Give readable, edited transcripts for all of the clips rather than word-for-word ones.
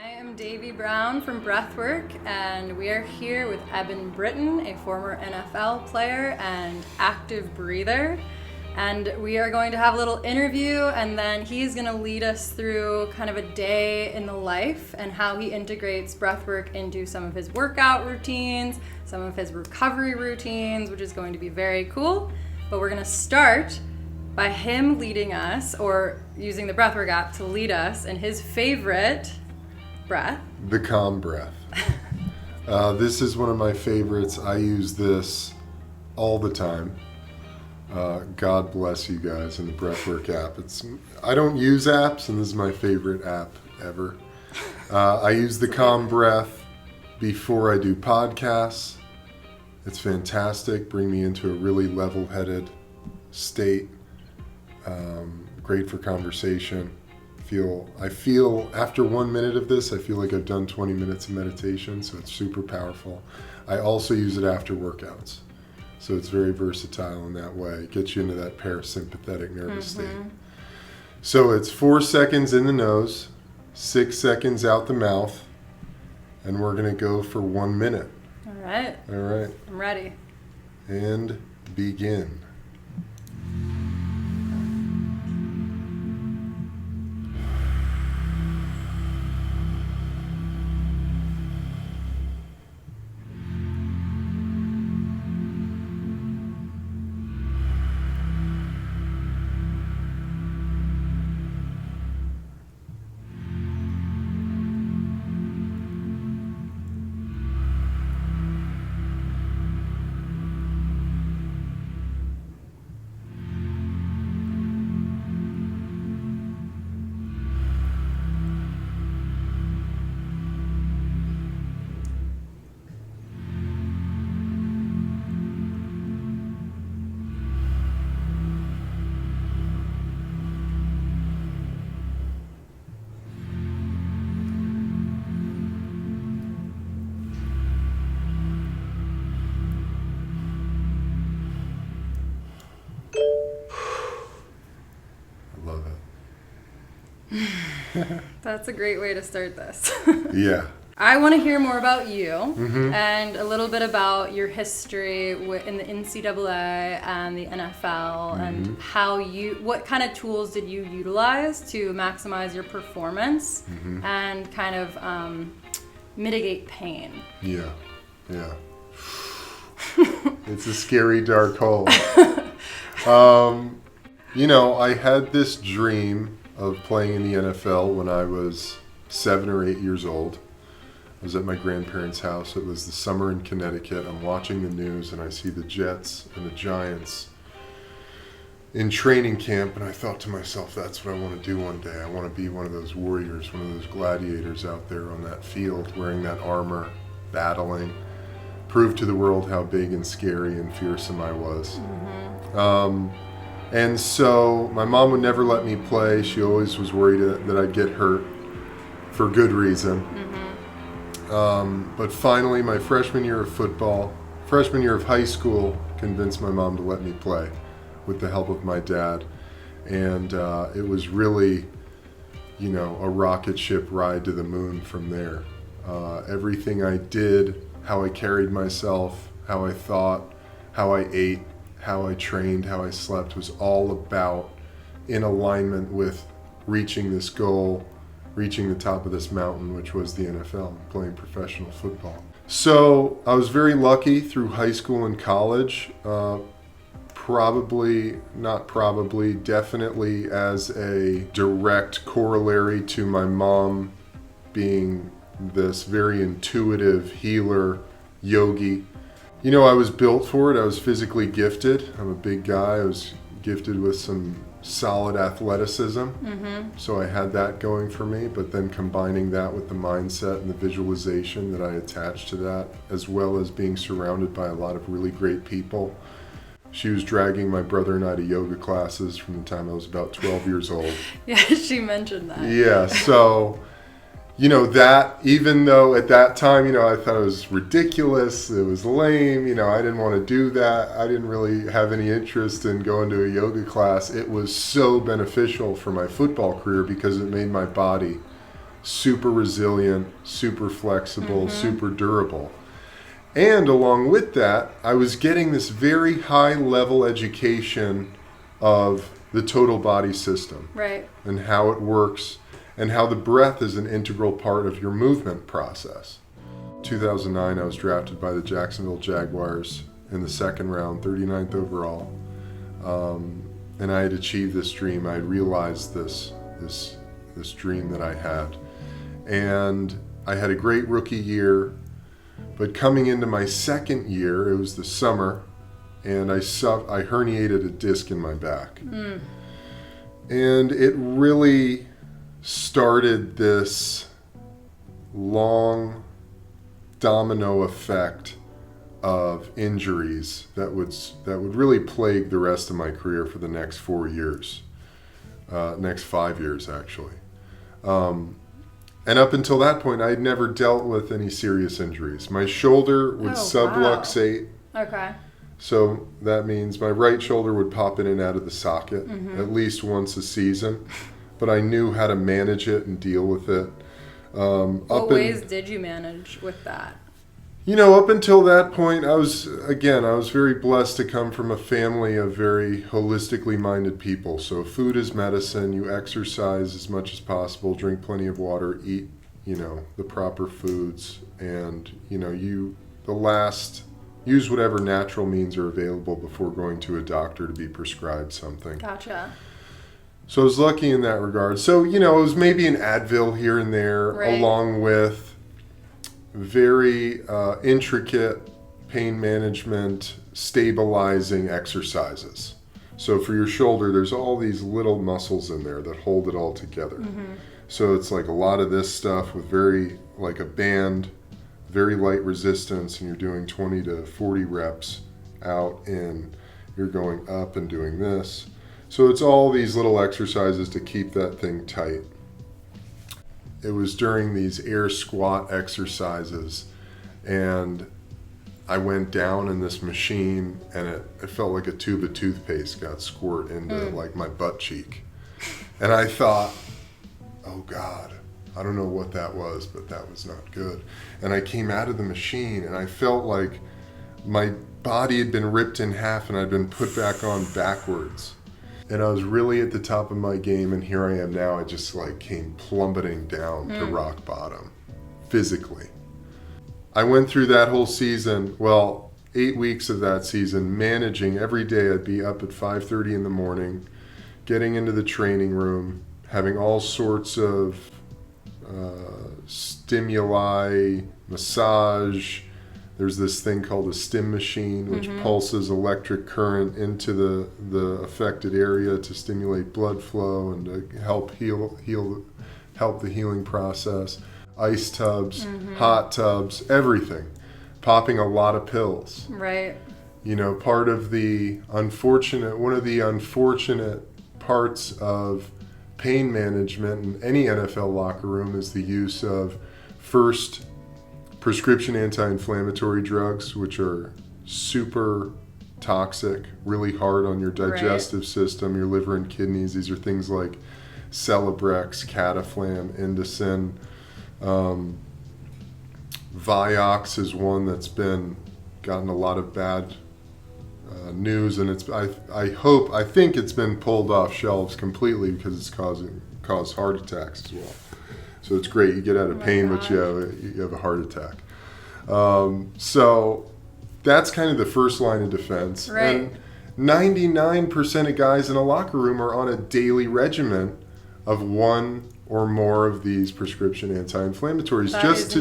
I am Davi Brown from Breathwork, and we are here with Eben Britton, a former NFL player and active breather. And we are going to have a little interview, and then he's going to lead us through kind of a day in the life and how he integrates breathwork into some of his workout routines, some of his recovery routines, which is going to be very cool. But we're going to start by him leading us, or using the Breathwork app to lead us in his favorite breath. The calm breath. This is one of my favorites. I use this all the time. God bless you guys in the Breathwork app. I don't use apps, and this is my favorite app ever. I use the calm breath before I do podcasts. It's fantastic. Bring me into a really level-headed state. Great for conversation. I feel after 1 minute of this, I feel like I've done 20 minutes of meditation, so it's super powerful. I also use it after workouts, so it's very versatile in that way. It gets you into that parasympathetic nervous state. So it's 4 seconds in the nose, 6 seconds out the mouth, and we're gonna go for 1 minute. All right. All right. I'm ready. And begin. That's a great way to start this. Yeah. I want to hear more about you and a little bit about your history in the NCAA and the NFL and what kind of tools did you utilize to maximize your performance and kind of mitigate pain. Yeah. It's a scary dark hole. I had this dream of playing in the NFL when I was 7 or 8 years old. I was at my grandparents' house. It was the summer in Connecticut. I'm watching the news and I see the Jets and the Giants in training camp, and I thought to myself, that's what I want to do one day. I want to be one of those warriors, one of those gladiators out there on that field, wearing that armor, battling, prove to the world how big and scary and fearsome I was. And so my mom would never let me play. She always was worried that I'd get hurt, for good reason. But finally, my freshman year of high school, convinced my mom to let me play with the help of my dad. And it was really, a rocket ship ride to the moon from there. Everything I did, how I carried myself, how I thought, how I ate, how I trained, how I slept, was all about in alignment with reaching this goal, reaching the top of this mountain, which was the NFL, playing professional football. So I was very lucky through high school and college, definitely as a direct corollary to my mom being this very intuitive healer, yogi. I was built for it. I was physically gifted. I'm a big guy. I was gifted with some solid athleticism. So I had that going for me, but then combining that with the mindset and the visualization that I attached to that, as well as being surrounded by a lot of really great people. She was dragging my brother and I to yoga classes from the time I was about 12 years old. Yeah, she mentioned that. Yeah, so that, even though at that time, I thought it was ridiculous, it was lame, I didn't want to do that. I didn't really have any interest in going to a yoga class. It was so beneficial for my football career because it made my body super resilient, super flexible, super durable. And along with that, I was getting this very high level education of the total body system. Right. And how it works and how the breath is an integral part of your movement process. 2009, I was drafted by the Jacksonville Jaguars in the second round, 39th overall. And I had achieved this dream. I had realized this dream that I had. And I had a great rookie year. But coming into my second year, it was the summer, and I herniated a disc in my back. And it really started this long domino effect of injuries that would really plague the rest of my career for the next 4 years, next 5 years actually. And up until that point, I had never dealt with any serious injuries. My shoulder would subluxate. Wow. Okay. So that means my right shoulder would pop in and out of the socket at least once a season. But I knew how to manage it and deal with it. What ways did you manage with that? Up until that point, I was very blessed to come from a family of very holistically minded people. So food is medicine. You exercise as much as possible, drink plenty of water, eat, the proper foods, and, use whatever natural means are available before going to a doctor to be prescribed something. Gotcha. So I was lucky in that regard. So, it was maybe an Advil here and there, right, along with very intricate pain management, stabilizing exercises. So for your shoulder, there's all these little muscles in there that hold it all together. So it's like a lot of this stuff with like a band, very light resistance, and you're doing 20 to 40 reps out in, you're going up and doing this. So it's all these little exercises to keep that thing tight. It was during these air squat exercises, and I went down in this machine, and it felt like a tube of toothpaste got squirt into like my butt cheek. And I thought, oh God, I don't know what that was, but that was not good. And I came out of the machine, and I felt like my body had been ripped in half and I'd been put back on backwards. And I was really at the top of my game, and here I am now. I just came plummeting down to rock bottom, physically. I went through that whole season, 8 weeks of that season, managing every day. I'd be up at 5:30 in the morning, getting into the training room, having all sorts of stimuli, massage. There's this thing called a stim machine, which pulses electric current into the affected area to stimulate blood flow and to help help the healing process. Ice tubs, hot tubs, everything. Popping a lot of pills. Right. One of the unfortunate parts of pain management in any NFL locker room is the use of first prescription anti-inflammatory drugs, which are super toxic, really hard on your digestive system, your liver and kidneys. These are things like Celebrex, Cataflam, Indocin. Vioxx is one that's gotten a lot of bad news, and I think it's been pulled off shelves completely because it's caused heart attacks as well. So it's great. You get out of pain, but you have a heart attack. So that's kind of the first line of defense. Right. And 99% of guys in a locker room are on a daily regimen of one or more of these prescription anti-inflammatories just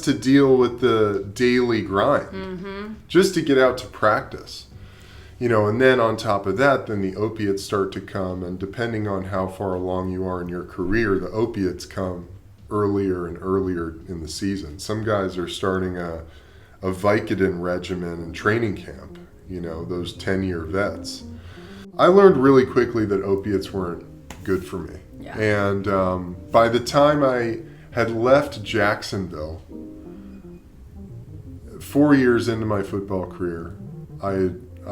to deal with the daily grind, just to get out to practice. And then on top of that, then the opiates start to come, and depending on how far along you are in your career, the opiates come earlier and earlier in the season. Some guys are starting a Vicodin regimen in training camp, those 10-year vets. I learned really quickly that opiates weren't good for me. Yeah. And by the time I had left Jacksonville, 4 years into my football career, I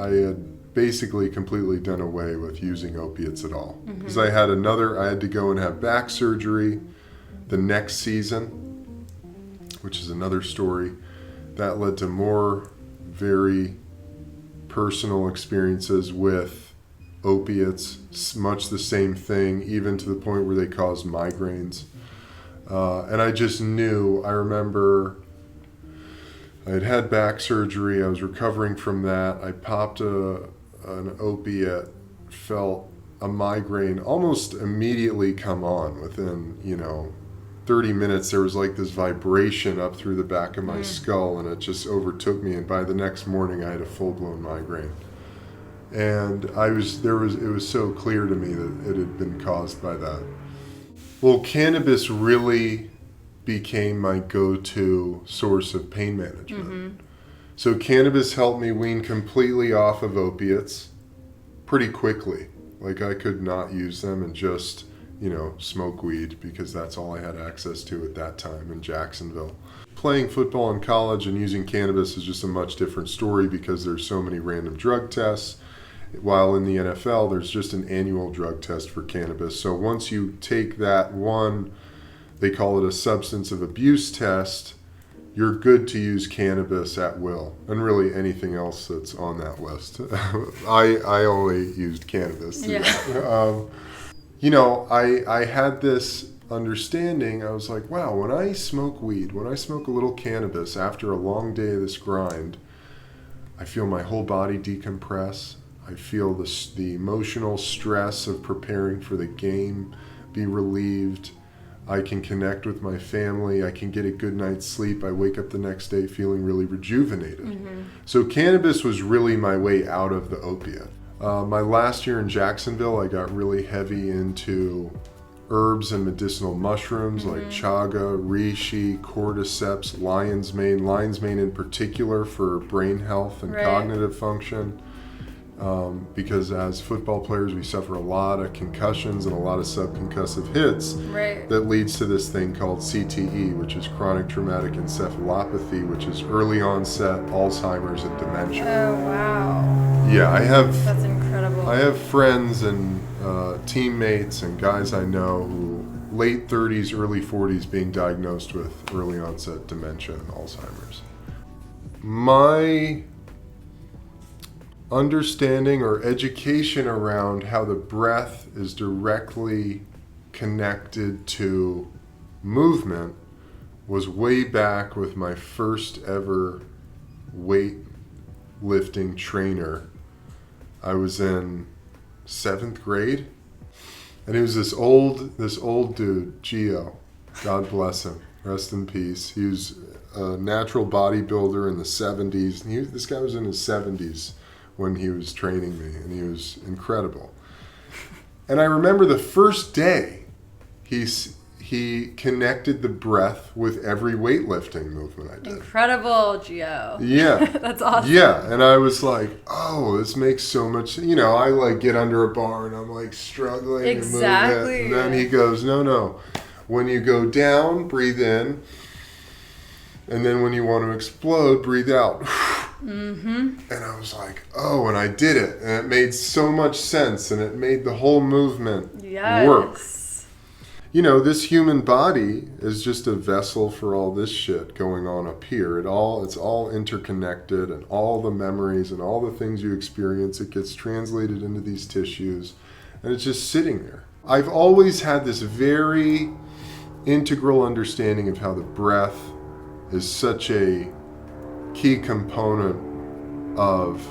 had basically completely done away with using opiates at all. Because I had to go and have back surgery the next season, which is another story. That led to more very personal experiences with opiates, much the same thing, even to the point where they caused migraines. And I just knew, I remember I had back surgery, I was recovering from that, I popped an opiate, felt a migraine almost immediately come on within, 30 minutes. There was like this vibration up through the back of my skull, and it just overtook me, and by the next morning I had a full-blown migraine. And it was so clear to me that it had been caused by that. Well, cannabis really became my go-to source of pain management. So cannabis helped me wean completely off of opiates pretty quickly. Like, I could not use them and just, smoke weed, because that's all I had access to at that time in Jacksonville. Playing football in college and using cannabis is just a much different story, because there's so many random drug tests. While in the NFL, there's just an annual drug test for cannabis. So once you take that one, they call it a substance of abuse test, you're good to use cannabis at will, and really anything else that's on that list. I only used cannabis. Yeah. I had this understanding. I was like, wow, when I smoke weed, when I smoke a little cannabis after a long day of this grind, I feel my whole body decompress. I feel the emotional stress of preparing for the game be relieved. I can connect with my family. I can get a good night's sleep. I wake up the next day feeling really rejuvenated. So cannabis was really my way out of the opiate. My last year in Jacksonville, I got really heavy into herbs and medicinal mushrooms like chaga, reishi, cordyceps, lion's mane in particular for brain health and cognitive function. Because as football players, we suffer a lot of concussions and a lot of subconcussive hits that leads to this thing called CTE, which is chronic traumatic encephalopathy, which is early onset Alzheimer's and dementia. Oh, wow. Yeah, That's incredible. I have friends and teammates and guys I know who late 30s, early 40s being diagnosed with early onset dementia and Alzheimer's. My understanding or education around how the breath is directly connected to movement was way back with my first ever weightlifting trainer. I was in 7th grade, and he was this old dude, Gio. God bless him. Rest in peace. He was a natural bodybuilder in the 70s. This guy was in his 70s when he was training me, and he was incredible. And I remember the first day he connected the breath with every weightlifting movement I did. Incredible, Gio. Yeah. That's awesome. Yeah, and I was like, oh, this makes so much, I like get under a bar and I'm like struggling Exactly. and moving it. And then he goes, no. When you go down, breathe in. And then when you want to explode, breathe out. And I was like, oh, and I did it. And it made so much sense. And it made the whole movement work. This human body is just a vessel for all this shit going on up here. It's all interconnected, and all the memories and all the things you experience, it gets translated into these tissues. And it's just sitting there. I've always had this very integral understanding of how the breath is such a key component of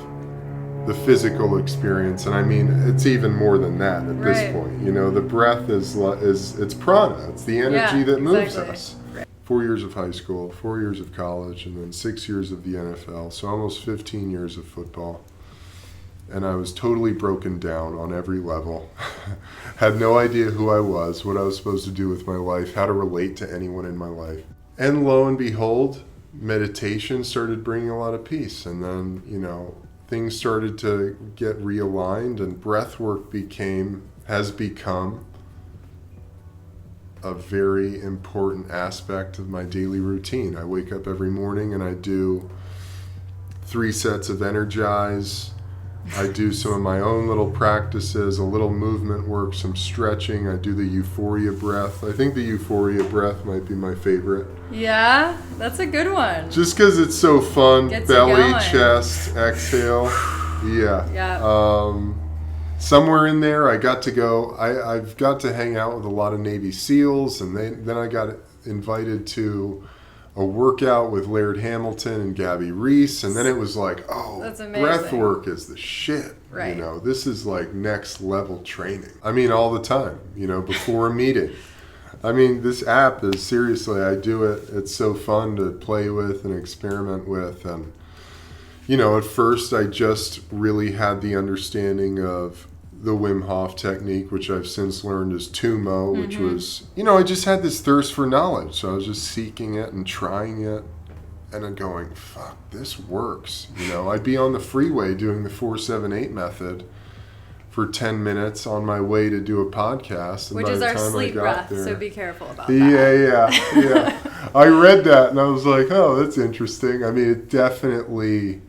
the physical experience, and I mean it's even more than that at this point. The breath is it's prana. It's the energy that moves us. 4 years of high school, 4 years of college, and then 6 years of the NFL. So almost 15 years of football, and I was totally broken down on every level. Had no idea who I was, what I was supposed to do with my life, how to relate to anyone in my life. And lo and behold, meditation started bringing a lot of peace. And then, things started to get realigned, and breathwork has become a very important aspect of my daily routine. I wake up every morning and I do 3 sets of energize, I do some of my own little practices, a little movement work, some stretching. I do the euphoria breath. I think the euphoria breath might be my favorite. Yeah, that's a good one. Just because it's so fun. Gets you Belly, going. chest, exhale. Yeah. Yeah. Somewhere in there, I got to go. I've got to hang out with a lot of Navy SEALs, and then I got invited to a workout with Laird Hamilton and Gabby Reese, and then it was like, oh, That's amazing. Breathwork is the shit. Right. You know, this is like next level training. I mean, all the time, you know, before a meeting. I mean, this app is seriously, I do it. It's so fun to play with and experiment with. And, you know, at first I just really had the understanding of the Wim Hof technique, which I've since learned is Tumo, which was, you know, I just had this thirst for knowledge. So I was just seeking it and trying it and then going, fuck, this works. You know, I'd be on the freeway doing the 4-7-8 method for 10 minutes on my way to do a podcast. And Which by is the our time sleep I got breath, there, so be careful about that. Yeah. I read that and I was like, oh, that's interesting. I mean, it definitely,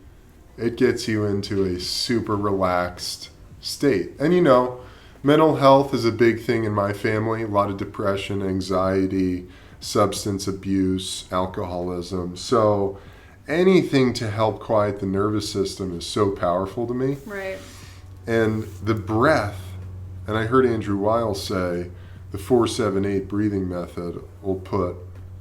it gets you into a super relaxed state. And you know, mental health is a big thing in my family. A lot of depression, anxiety, substance abuse, alcoholism. So anything to help quiet the nervous system is so powerful to me. Right. And the breath, and I heard Andrew Weil say the 4-7-8 breathing method will put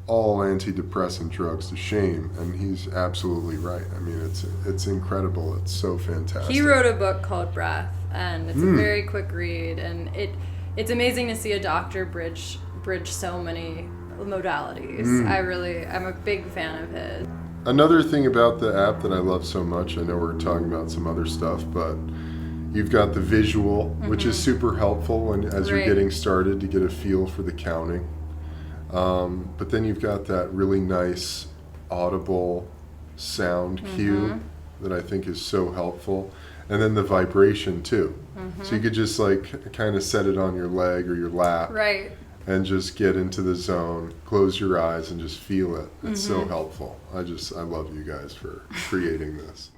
all antidepressant drugs to shame, and he's absolutely right. I mean, it's incredible. It's so fantastic. He wrote a book called Breath, and it's a very quick read, and it's amazing to see a doctor bridge so many modalities. I'm a big fan of his. Another thing about the app that I love so much, I know we're talking about some other stuff, but you've got the visual, which is super helpful as you're getting started to get a feel for the counting. But then you've got that really nice audible sound cue that I think is so helpful. And then the vibration too. So you could just like kind of set it on your leg or your lap. Right. And just get into the zone, close your eyes and just feel it. It's so helpful. I love you guys for creating this.